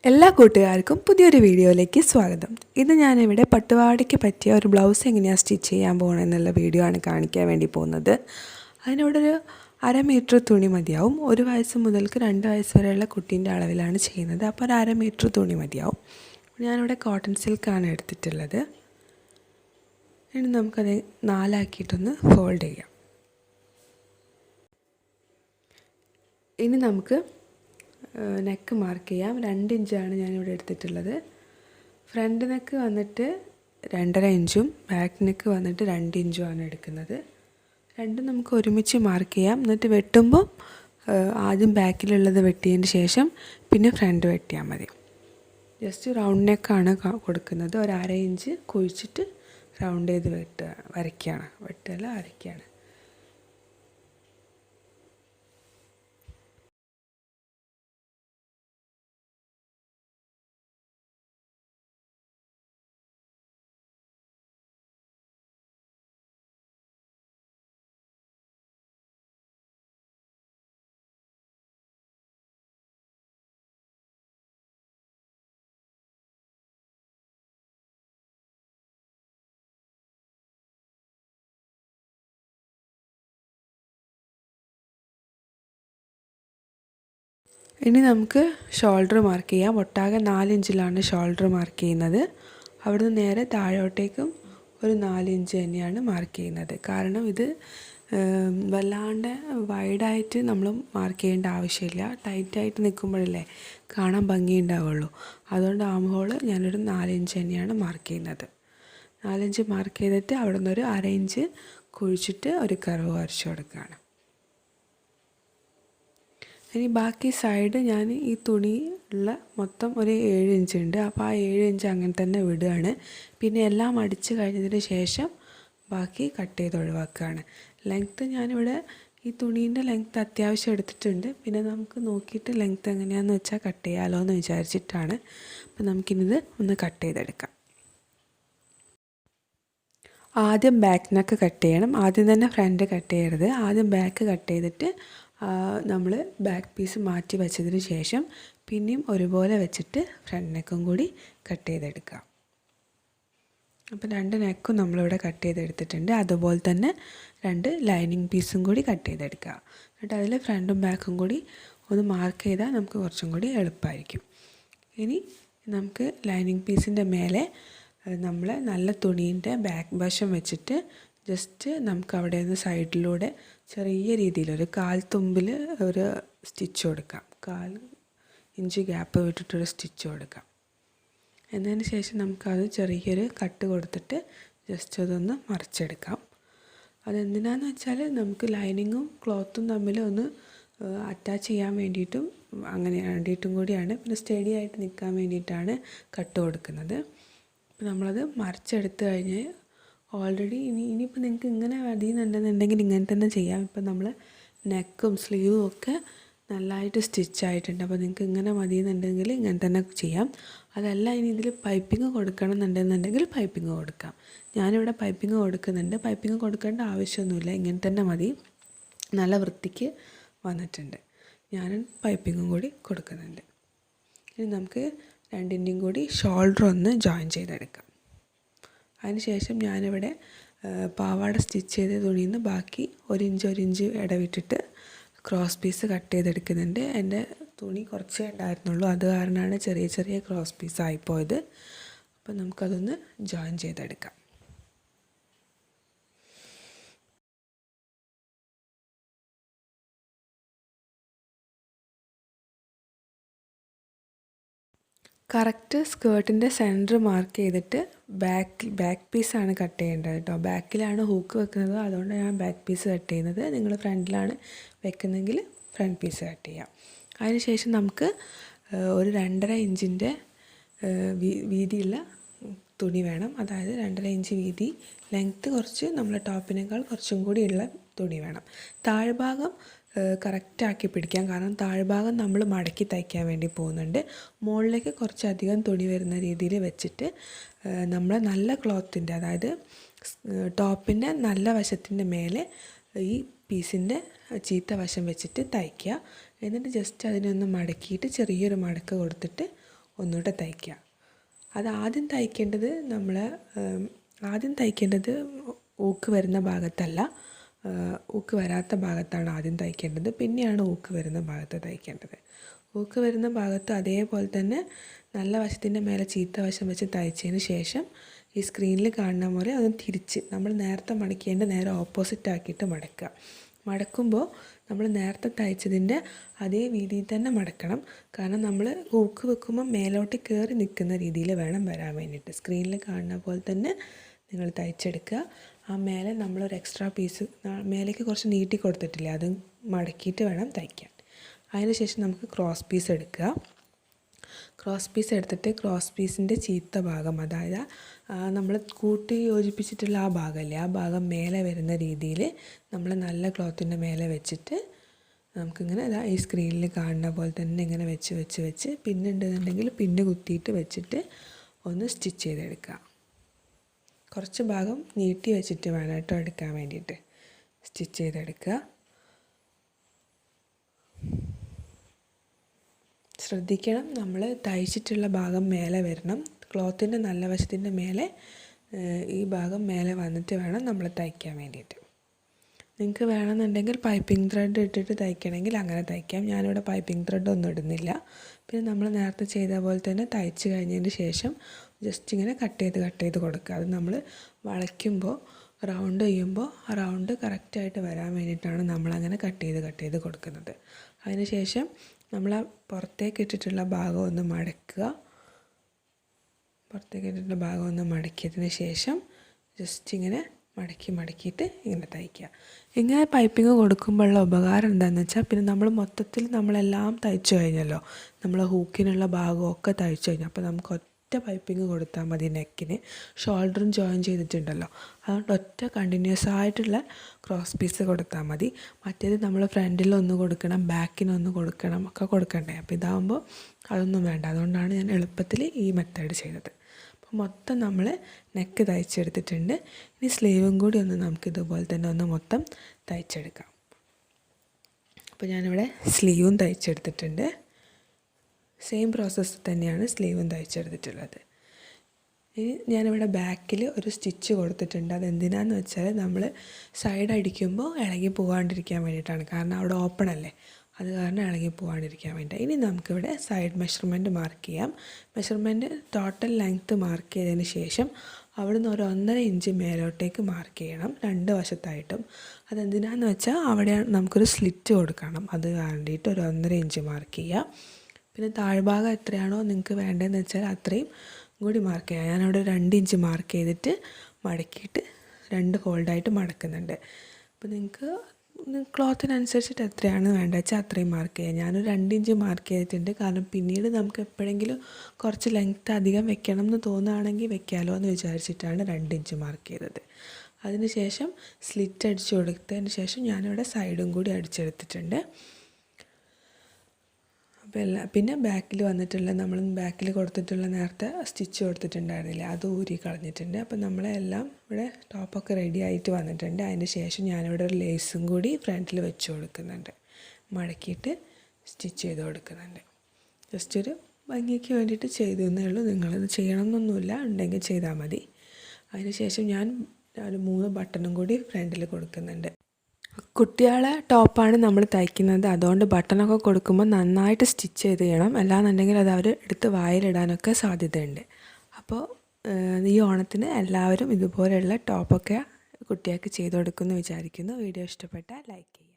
എല്ലാ കൂട്ടുകാർക്കും പുതിയൊരു വീഡിയോയിലേക്ക് സ്വാഗതം. ഇന്ന് ഞാനിവിടെ പട്ടുപാവാടയ്ക്ക് പറ്റിയ ഒരു ബ്ലൗസ് എങ്ങനെയാണ് സ്റ്റിച്ച് ചെയ്യാൻ പോകണമെന്നുള്ള വീഡിയോ ആണ് കാണിക്കാൻ വേണ്ടി പോകുന്നത്. അതിനോടൊരു 1/2 മീറ്റർ തുണി മതിയാവും. 1 വയസ്സ് മുതൽക്ക് 2 വയസ്സ് വരെയുള്ള കുട്ടീൻ്റെ അളവിലാണ് ചെയ്യുന്നത്. അപ്പോൾ ഒരു 1/2 മീറ്റർ തുണി മതിയാവും. ഞാനിവിടെ കോട്ടൺ സിൽക്കാണ് എടുത്തിട്ടുള്ളത്. ഇനി നമുക്കത് 4 ആക്കിയിട്ടൊന്ന് ഫോൾഡ് ചെയ്യാം. ഇനി നമുക്ക് നെക്ക് മാർക്ക് ചെയ്യാം. 2 ഇഞ്ചാണ് ഞാനിവിടെ എടുത്തിട്ടുള്ളത്. ഫ്രണ്ട് നെക്ക് വന്നിട്ട് 2.5 ഇഞ്ചും ബാക്ക് നെക്ക് വന്നിട്ട് 2 ഇഞ്ചുമാണ് എടുക്കുന്നത്. രണ്ടും നമുക്ക് ഒരുമിച്ച് മാർക്ക് ചെയ്യാം. എന്നിട്ട് വെട്ടുമ്പോൾ ആദ്യം ബാക്കിലുള്ളത് വെട്ടിയതിന് ശേഷം പിന്നെ ഫ്രണ്ട് വെട്ടിയാൽ മതി. ജസ്റ്റ് റൗണ്ട് നെക്കാണ് കൊടുക്കുന്നത്. ഒരു 1/2 ഇഞ്ച് കുഴിച്ചിട്ട് റൗണ്ട് ചെയ്ത് വരയ്ക്കുകയാണ്. വരയ്ക്കുകയാണ്. ഇനി നമുക്ക് ഷോൾഡർ മാർക്ക് ചെയ്യാം. ഒട്ടാകെ 4 ഇഞ്ചിലാണ് ഷോൾഡർ മാർക്ക് ചെയ്യുന്നത്. അവിടുന്ന് നേരെ താഴോട്ടേക്കും ഒരു 4 ഇഞ്ച് തന്നെയാണ് മാർക്ക് ചെയ്യുന്നത്. കാരണം ഇത് വല്ലാണ്ട് വൈഡായിട്ട് നമ്മൾ മാർക്ക് ചെയ്യേണ്ട ആവശ്യമില്ല. ടൈറ്റായിട്ട് നിൽക്കുമ്പോഴല്ലേ കാണാൻ ഭംഗിയുണ്ടാവുള്ളൂ. അതുകൊണ്ട് ആം ഹോൾ ഞാനൊരു 4 ഇഞ്ച് തന്നെയാണ് മാർക്ക് ചെയ്യുന്നത്. 4 ഇഞ്ച് മാർക്ക് ചെയ്തിട്ട് അവിടെ നിന്നൊരു 1/2 ഇഞ്ച് കുഴിച്ചിട്ട് ഒരു കർവ് വരച്ചു കൊടുക്കുകയാണ്. ഇനി ബാക്കി സൈഡ് ഞാൻ ഈ തുണി ഉള്ള മൊത്തം ഒരു 7 ഇഞ്ച് ഉണ്ട്. അപ്പോൾ ആ 7 ഇഞ്ച് അങ്ങനെ തന്നെ വിടുകയാണ്. പിന്നെ എല്ലാം അടിച്ച് കഴിഞ്ഞതിന് ശേഷം ബാക്കി കട്ട് ചെയ്ത് ഒഴിവാക്കുകയാണ്. ലെങ്ത്ത് ഞാനിവിടെ ഈ തുണീൻ്റെ ലെങ്ത്ത് അത്യാവശ്യം എടുത്തിട്ടുണ്ട്. പിന്നെ നമുക്ക് നോക്കിയിട്ട് ലെങ്ത്ത് എങ്ങനെയാണെന്ന് വെച്ചാൽ കട്ട് ചെയ്യാമല്ലോ എന്ന് വിചാരിച്ചിട്ടാണ്. അപ്പോൾ നമുക്കിത് ഒന്ന് കട്ട് ചെയ്തെടുക്കാം. ആദ്യം ബാക്ക് നെക്ക് കട്ട് ചെയ്യണം. ആദ്യം തന്നെ ഫ്രണ്ട് കട്ട് ചെയ്യരുത്. ആദ്യം ബാക്ക് കട്ട് ചെയ്തിട്ട് നമ്മൾ ബാക്ക് പീസ് മാറ്റി വെച്ചതിന് ശേഷം പിന്നെയും ഒരുപോലെ വെച്ചിട്ട് ഫ്രണ്ട് നെക്കും കൂടി കട്ട് ചെയ്തെടുക്കുക. അപ്പോൾ 2 നെക്കും നമ്മളിവിടെ കട്ട് ചെയ്തെടുത്തിട്ടുണ്ട്. അതുപോലെ തന്നെ 2 ലൈനിങ് പീസും കൂടി കട്ട് ചെയ്തെടുക്കുക. എന്നിട്ട് അതിൽ ഫ്രണ്ടും ബാക്കും കൂടി ഒന്ന് മാർക്ക് ചെയ്താൽ നമുക്ക് കുറച്ചും കൂടി എളുപ്പമായിരിക്കും. ഇനി നമുക്ക് ലൈനിങ് പീസിൻ്റെ മേലെ നമ്മൾ നല്ല തുണീൻ്റെ ബാക്ക് വശം വെച്ചിട്ട് ജസ്റ്റ് നമുക്ക് അവിടെ നിന്ന് സൈഡിലൂടെ ചെറിയ രീതിയിൽ ഒരു 1/4 തുമ്പിൽ ഒരു സ്റ്റിച്ച് കൊടുക്കാം. 1/4 ഇഞ്ച് ഗ്യാപ്പ് വിട്ടിട്ടൊരു സ്റ്റിച്ച് കൊടുക്കാം. എന്നതിന് ശേഷം നമുക്കത് ചെറിയൊരു കട്ട് കൊടുത്തിട്ട് ജസ്റ്റ് അതൊന്ന് മറിച്ചെടുക്കാം. അതെന്തിനാന്ന് വെച്ചാൽ നമുക്ക് ലൈനിങ്ങും ക്ലോത്തും തമ്മിൽ ഒന്ന് അറ്റാച്ച് ചെയ്യാൻ വേണ്ടിയിട്ടും അങ്ങനെ വേണ്ടിയിട്ടും കൂടിയാണ്. പിന്നെ സ്റ്റഡി ആയിട്ട് നിൽക്കാൻ വേണ്ടിയിട്ടാണ് കട്ട് കൊടുക്കുന്നത്. അപ്പോൾ നമ്മളത് മറിച്ചെടുത്ത് കഴിഞ്ഞ് ഓൾറെഡി ഇനിയിപ്പോൾ നിങ്ങൾക്ക് ഇങ്ങനെ മതിയെന്നുണ്ടെന്നുണ്ടെങ്കിൽ ഇങ്ങനെ തന്നെ ചെയ്യാം. ഇപ്പം നമ്മൾ നെക്കും സ്ലീവും ഒക്കെ നല്ലതായിട്ട് സ്റ്റിച്ച് ആയിട്ടുണ്ട്. അപ്പോൾ നിങ്ങൾക്ക് ഇങ്ങനെ മതിയെന്നുണ്ടെങ്കിൽ ഇങ്ങനെ തന്നെ ചെയ്യാം. അതല്ല ഇനി ഇതിൽ പൈപ്പിംഗ് കൊടുക്കണം എന്നുണ്ടെന്നുണ്ടെങ്കിൽ പൈപ്പിംഗ് കൊടുക്കാം. ഞാനിവിടെ പൈപ്പിംഗ് കൊടുക്കുന്നുണ്ട്. പൈപ്പിംഗ് കൊടുക്കേണ്ട ആവശ്യമൊന്നുമില്ല. ഇങ്ങനെ തന്നെ മതി. നല്ല വൃത്തിക്ക് വന്നിട്ടുണ്ട്. ഞാൻ പൈപ്പിങ്ങും കൂടി കൊടുക്കുന്നുണ്ട്. ഇനി നമുക്ക് രണ്ടിൻ്റെയും കൂടി ഷോൾഡർ ഒന്ന് ജോയിൻ ചെയ്തെടുക്കാം. അതിനുശേഷം ഞാനിവിടെ പാവാട സ്റ്റിച്ച് ചെയ്ത തുണിയിൽ നിന്ന് ബാക്കി 1 ഇഞ്ച് ഇടവിട്ടിട്ട് ക്രോസ് പീസ് കട്ട് ചെയ്തെടുക്കുന്നുണ്ട്. എൻ്റെ തുണി കുറച്ചേ ഉണ്ടായിരുന്നുള്ളൂ. അത് കാരണമാണ് ചെറിയ ക്രോസ് പീസ് ആയിപ്പോയത്. അപ്പോൾ നമുക്കതൊന്ന് ജോയിൻ ചെയ്തെടുക്കാം. കറക്റ്റ് സ്കേർട്ടിൻ്റെ സെൻറ്റർ മാർക്ക് ചെയ്തിട്ട് ബാക്ക് പീസാണ് കട്ട് ചെയ്യേണ്ടത് കേട്ടോ. ബാക്കിലാണ് ഹൂക്ക് വെക്കുന്നത്. അതുകൊണ്ട് ഞാൻ ബാക്ക് പീസ് കട്ട് ചെയ്യുന്നത്. നിങ്ങൾ ഫ്രണ്ടിലാണ് വെക്കുന്നതെങ്കിൽ ഫ്രണ്ട് പീസ് കട്ട് ചെയ്യാം. അതിനുശേഷം നമുക്ക് ഒരു 2.5 ഇഞ്ചിൻ്റെ വീതിയുള്ള തുണി വേണം. അതായത് 2.5 ഇഞ്ച് വീതി, ലെങ്ത്ത് കുറച്ച് നമ്മളെ ടോപ്പിനേക്കാൾ കുറച്ചും കൂടി ഉള്ള തുണി വേണം. താഴ്ഭാഗം കറക്റ്റാക്കി പിടിക്കാം. കാരണം താഴ്ഭാഗം നമ്മൾ മടക്കി തയ്ക്കാൻ വേണ്ടി പോകുന്നുണ്ട്. മുകളിലേക്ക് കുറച്ചധികം തുണി വരുന്ന രീതിയിൽ വെച്ചിട്ട് നമ്മൾ നല്ല ക്ലോത്തിൻ്റെ, അതായത് ടോപ്പിൻ്റെ നല്ല വശത്തിൻ്റെ മേലെ ഈ പീസിൻ്റെ ചീത്ത വശം വെച്ചിട്ട് തയ്ക്കുക. എന്നിട്ട് ജസ്റ്റ് അതിനൊന്ന് മടക്കിയിട്ട് ചെറിയൊരു മടക്ക് കൊടുത്തിട്ട് ഒന്നുകൂടെ തയ്ക്കുക. അത് ആദ്യം തയ്ക്കേണ്ടത് ഊക്ക് വരുന്ന ഭാഗത്തല്ല, ഊക്ക് വരാത്ത ഭാഗത്താണ് ആദ്യം തയ്ക്കേണ്ടത്. പിന്നെയാണ് ഊക്ക് വരുന്ന ഭാഗത്ത് തയ്ക്കേണ്ടത്. ഊക്ക് വരുന്ന ഭാഗത്ത് അതേപോലെ തന്നെ നല്ല വശത്തിൻ്റെ മേലെ ചീത്ത വശം വെച്ച് തയ്ച്ചതിന് ശേഷം ഈ സ്ക്രീനിൽ കാണുന്ന പോലെ അത് തിരിച്ച് നമ്മൾ നേരത്തെ മടക്കേണ്ട നേരെ ഓപ്പോസിറ്റ് ആക്കിയിട്ട് മടക്കുക. മടക്കുമ്പോൾ നമ്മൾ നേരത്തെ തയ്ച്ചതിൻ്റെ അതേ രീതിയിൽ തന്നെ മടക്കണം. കാരണം നമ്മൾ ഹൂക്ക് വെക്കുമ്പോൾ മേലോട്ട് കയറി നിൽക്കുന്ന രീതിയിൽ വേണം വരാൻ വേണ്ടിയിട്ട്. സ്ക്രീനിൽ കാണുന്ന പോലെ തന്നെ നിങ്ങൾ തയ്ച്ചെടുക്കുക. ആ മേലെ നമ്മളൊരു എക്സ്ട്രാ പീസ് മേലേക്ക് കുറച്ച് നീട്ടി കൊടുത്തിട്ടില്ലേ, അത് മടക്കിയിട്ട് വേണം തയ്ക്കാൻ. അതിന് ശേഷം നമുക്ക് ക്രോസ് പീസ് എടുക്കുക. ക്രോസ് പീസ് എടുത്തിട്ട് ക്രോസ് പീസിൻ്റെ ചീത്ത ഭാഗം, അതായത് നമ്മൾ കൂട്ടി യോജിപ്പിച്ചിട്ടുള്ള ആ ഭാഗമല്ലേ, ആ ഭാഗം മേലെ വരുന്ന രീതിയിൽ നമ്മൾ നല്ല ക്ലോത്തിൻ്റെ മേലെ വെച്ചിട്ട് നമുക്കിങ്ങനെ ഈ സ്ക്രീനിൽ കാണുന്ന പോലെ തന്നെ ഇങ്ങനെ വെച്ച് പിന്നുണ്ടെന്നുണ്ടെങ്കിൽ പിന്ന് കുത്തിയിട്ട് വെച്ചിട്ട് ഒന്ന് സ്റ്റിച്ച് ചെയ്തെടുക്കുക. കുറച്ച് ഭാഗം നീട്ടി വെച്ചിട്ട് വേണം കേട്ടോ എടുക്കാൻ വേണ്ടിയിട്ട്. സ്റ്റിച്ച് ചെയ്തെടുക്കുക. ശ്രദ്ധിക്കണം, നമ്മൾ തയ്ച്ചിട്ടുള്ള ഭാഗം മേലെ വരണം. ക്ലോത്തിൻ്റെ നല്ല വശത്തിൻ്റെ മേലെ ഈ ഭാഗം മേലെ വന്നിട്ട് വേണം നമ്മൾ തയ്ക്കാൻ വേണ്ടിയിട്ട്. നിങ്ങൾക്ക് വേണമെന്നുണ്ടെങ്കിൽ പൈപ്പിംഗ് ത്രെഡ് ഇട്ടിട്ട് തയ്ക്കണമെങ്കിൽ അങ്ങനെ തയ്ക്കാം. ഞാനിവിടെ പൈപ്പിംഗ് ത്രെഡ് ഒന്നും ഇടുന്നില്ല. പിന്നെ നമ്മൾ നേരത്തെ ചെയ്ത പോലെ തന്നെ തയ്ച്ച് കഴിഞ്ഞതിന് ശേഷം ജസ്റ്റ് ഇങ്ങനെ കട്ട് ചെയ്ത് കൊടുക്കുക. അത് നമ്മൾ വളയ്ക്കുമ്പോൾ റൗണ്ട് ചെയ്യുമ്പോൾ ആ റൗണ്ട് കറക്റ്റായിട്ട് വരാൻ വേണ്ടിയിട്ടാണ് നമ്മളങ്ങനെ കട്ട് ചെയ്ത് കൊടുക്കുന്നത്. അതിന് ശേഷം നമ്മൾ ആ പുറത്തേക്ക് ഇട്ടിട്ടുള്ള ഭാഗം ഒന്ന് മടക്കുക. മടക്കിയതിന് ശേഷം ജസ്റ്റ് ഇങ്ങനെ മടക്കിയിട്ട് ഇങ്ങനെ തയ്ക്കുക. ഇങ്ങനെ പൈപ്പിംഗ് കൊടുക്കുമ്പോഴുള്ള ഉപകാരം എന്താണെന്ന് വെച്ചാൽ പിന്നെ നമ്മൾ നമ്മളെല്ലാം തയ്ച്ചു കഴിഞ്ഞല്ലോ, നമ്മൾ ഹൂക്കിനുള്ള ഭാഗമൊക്കെ തയ്ച്ചു കഴിഞ്ഞു. അപ്പോൾ നമുക്ക് ഒറ്റ പൈപ്പിംഗ് കൊടുത്താൽ മതി. നെക്കിന് ഷോൾഡറും ജോയിൻ ചെയ്തിട്ടുണ്ടല്ലോ, അതുകൊണ്ട് ഒറ്റ കണ്ടിന്യൂസ് ആയിട്ടുള്ള ക്രോസ് പീസ് കൊടുത്താൽ മതി. മറ്റേത് നമ്മൾ ഫ്രണ്ടിലൊന്ന് കൊടുക്കണം, ബാക്കിനൊന്ന് കൊടുക്കണം, ഒക്കെ കൊടുക്കണ്ടേ. അപ്പോൾ ഇതാകുമ്പോൾ അതൊന്നും വേണ്ട. അതുകൊണ്ടാണ് ഞാൻ എളുപ്പത്തിൽ ഈ മെത്തേഡ് ചെയ്തത്. അപ്പോൾ മൊത്തം നമ്മൾ നെക്ക് തയ്ച്ചെടുത്തിട്ടുണ്ട്. ഇനി സ്ലീവും കൂടി ഒന്ന് നമുക്കിതുപോലെ തന്നെ ഒന്ന് മൊത്തം തയ്ച്ചെടുക്കാം. അപ്പോൾ ഞാനിവിടെ സ്ലീവും തയ്ച്ചെടുത്തിട്ടുണ്ട്. സെയിം പ്രോസസ്സ് തന്നെയാണ് സ്ലീവും തയ്ച്ചെടുത്തിട്ടുള്ളത്. ഇനി ഞാനിവിടെ ബാക്കിൽ ഒരു സ്റ്റിച്ച് കൊടുത്തിട്ടുണ്ട്. അതെന്തിനാന്ന് വെച്ചാൽ നമ്മൾ സൈഡ് അടിക്കുമ്പോൾ ഇളകി പോകാണ്ടിരിക്കാൻ വേണ്ടിയിട്ടാണ്. കാരണം അവിടെ ഓപ്പൺ അല്ലേ, അത് കാരണം ഇളകി പോകാണ്ടിരിക്കാൻ വേണ്ടി. ഇനി നമുക്കിവിടെ സൈഡ് മെഷർമെൻറ്റ് മാർക്ക് ചെയ്യാം. മെഷർമെൻറ്റ് ടോട്ടൽ ലെങ്ത്ത് മാർക്ക് ചെയ്തതിന് ശേഷം അവിടുന്ന് ഒരു 1.5 ഇഞ്ച് മേലോട്ടേക്ക് മാർക്ക് ചെയ്യണം, രണ്ട് വശത്തായിട്ടും. അതെന്തിനാന്ന് വെച്ചാൽ അവിടെ നമുക്കൊരു സ്ലിറ്റ് കൊടുക്കണം, അത് വേണ്ടിയിട്ട് ഒരു 1.5 ഇഞ്ച് മാർക്ക് ചെയ്യുക. പിന്നെ താഴ്ഭാഗം എത്രയാണോ നിങ്ങൾക്ക് വേണ്ടതെന്ന് വെച്ചാൽ അത്രയും കൂടി മാർക്ക് ചെയ്യുക. ഞാനവിടെ 2 ഇഞ്ച് മാർക്ക് ചെയ്തിട്ട് മടക്കിയിട്ട് 2 ഫോൾഡായിട്ട് മടക്കുന്നുണ്ട്. അപ്പോൾ നിങ്ങൾക്ക് ക്ലോത്തിനനുസരിച്ചിട്ട് എത്രയാണ് വേണ്ടത് വെച്ചാൽ അത്രയും മാർക്ക് ചെയ്യുക. ഞാനൊരു 2 ഇഞ്ച് മാർക്ക് ചെയ്തിട്ടുണ്ട്. കാരണം പിന്നീട് നമുക്ക് എപ്പോഴെങ്കിലും കുറച്ച് ലെങ്ത്ത് അധികം വെക്കണം എന്ന് തോന്നുകയാണെങ്കിൽ വെക്കാമല്ലോ എന്ന് വിചാരിച്ചിട്ടാണ് 2 ഇഞ്ച് മാർക്ക് ചെയ്തത്. അതിന് ശേഷം സ്ലിറ്റ് അടിച്ചു കൊടുത്തതിന് ശേഷം ഞാനിവിടെ സൈഡും കൂടി അടിച്ചെടുത്തിട്ടുണ്ട്. അപ്പോൾ പിന്നെ ബാക്കിൽ വന്നിട്ടുള്ള നമ്മൾ ബാക്കിൽ കൊടുത്തിട്ടുള്ള നേരത്തെ സ്റ്റിച്ച് കൊടുത്തിട്ടുണ്ടായിരുന്നില്ല, അത് ഊരി കളഞ്ഞിട്ടുണ്ട്. അപ്പോൾ നമ്മളെല്ലാം ഇവിടെ ടോപ്പൊക്കെ റെഡി ആയിട്ട് വന്നിട്ടുണ്ട്. അതിന് ശേഷം ഞാനിവിടെ ഒരു ലേസും കൂടി ഫ്രണ്ടിൽ വെച്ച് കൊടുക്കുന്നുണ്ട്, മടക്കിയിട്ട് സ്റ്റിച്ച് ചെയ്ത് കൊടുക്കുന്നുണ്ട്. ജസ്റ്റ് ഒരു ഭംഗിക്ക് വേണ്ടിയിട്ട് ചെയ്തു എന്നേ ഉള്ളൂ. നിങ്ങളത് ചെയ്യണമെന്നൊന്നുമില്ല, ഉണ്ടെങ്കിൽ ചെയ്താൽ മതി. അതിന് ശേഷം ഞാൻ ഒരു 3 ബട്ടണും കൂടി ഫ്രണ്ടിൽ കൊടുക്കുന്നുണ്ട്. കുട്ടികളെ ടോപ്പാണ് നമ്മൾ തയ്ക്കുന്നത്, അതുകൊണ്ട് ബട്ടണൊക്കെ കൊടുക്കുമ്പോൾ നന്നായിട്ട് സ്റ്റിച്ച് ചെയ്ത് ചെയ്യണം. അല്ലാന്നുണ്ടെങ്കിൽ അത് അവർ എടുത്ത് വായിലിടാനൊക്കെ സാധ്യതയുണ്ട്. അപ്പോൾ ഈ ഓണത്തിന് എല്ലാവരും ഇതുപോലെയുള്ള ടോപ്പൊക്കെ കുട്ടികൾക്ക് ചെയ്ത് കൊടുക്കുമെന്ന് വിചാരിക്കുന്നു. വീഡിയോ ഇഷ്ടപ്പെട്ടാൽ ലൈക്ക് ചെയ്യുക.